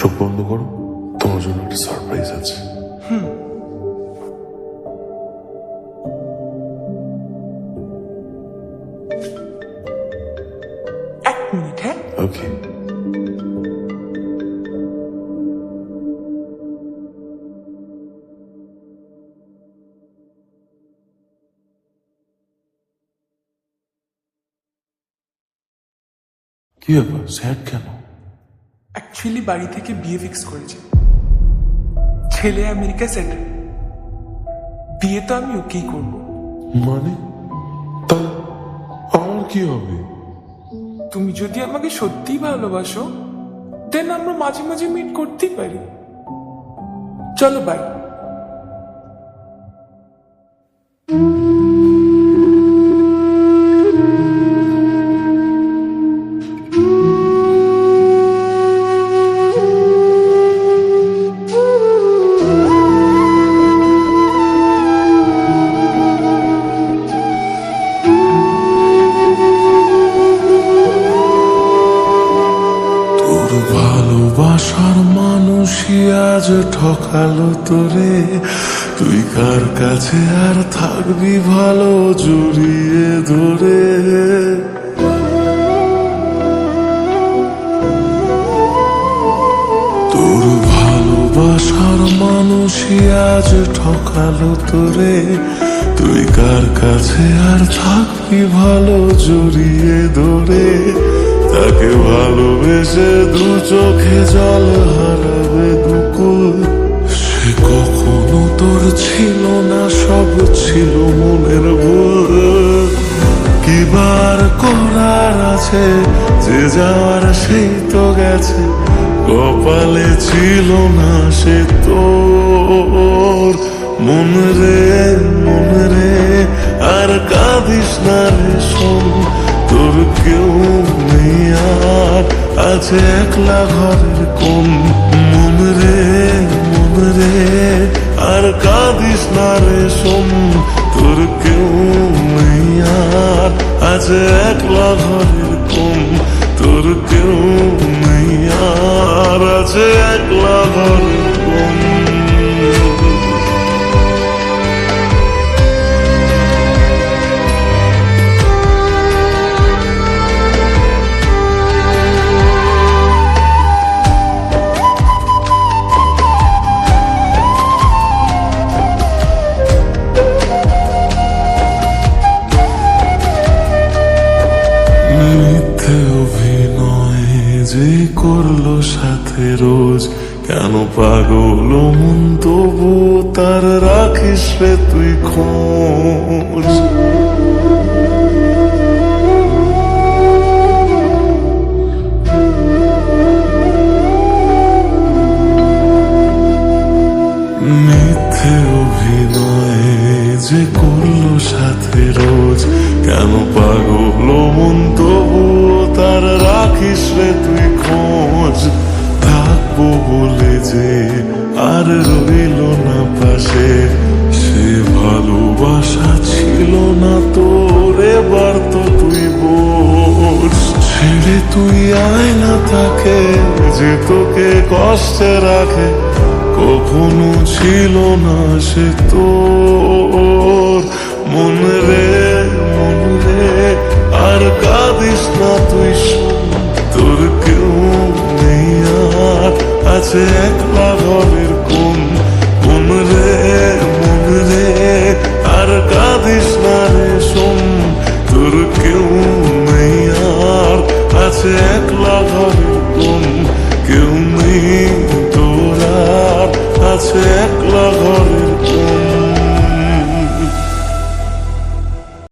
চোখ বন্ধ করো, তোমার জন্য একটা সারপ্রাইজ আছে। এক মিনিট। হ্যাঁ, ওকে। কি ব্যাপার, স্যাড কেন? অ্যাকচুয়ালি বাড়ি থেকে বিয়ে ফিক্স করেছে। ছেলে আমেরিকা সেটেল। বিয়ে তো আমি ওকেই করবো। মানে তা আমার কি হবে? তুমি যদি আমাকে সত্যিই ভালোবাসো দেন আমরা মাঝে মাঝে মিট করতেই পারি। চলো বাই। তোর ভালোবাসার মানুষই আজ ঠকালো তোরে, তুই কার কাছে আর থাকবি ভালো জড়িয়ে ধরে। তোর ভালোবাসার মানুষই আজ ঠকালো তোরে, তুই কার কাছে আর থাকবি ভালো জড়িয়ে ধরে। তাকে ভালোবেসে দু চোখে জল হারাবে দুকুল, সে কখনো তোর ছিল না, সব ছিল মনের ভুল। কিবার করার আছে, যে যাওয়ার সেই তো গেছে, কপালে ছিল না সে তোর। মন রে আর কাঁদিস না রে শোন, তোর কেউ নেই আর আছে একলা ঘরের কোন। মন রে আর কাঁদিস না রে শোন, তোর কেউ নেই আর আছে একলা ঘরের কোন। তোর কেউ নেই আর আছে একলা ঘরের কোন। মিথ্যে অভিনয় যে করলো সাথে রোজ, কেন পাগল মন তবু তার রাখিস রে তুই খোঁজ। মিথ্যে অভিনয় যে করলো সাথে রোজ, কেন পাগল মন তবু তার রাখিস রে তুই খোঁজ। থাকবো বলে যে আর রইল না পাশে, সে ভালোবাসা ছিল না তোর, এবার তো তুই বোঝ। ছেড়ে তুই আয় না তাকে যে তোকে কষ্টে রাখে, কখনো ছিল না সে তোর। মন রে আর কাঁদিস না তুই শোন, তোর কেউ নেই আর আছে একলা ঘরের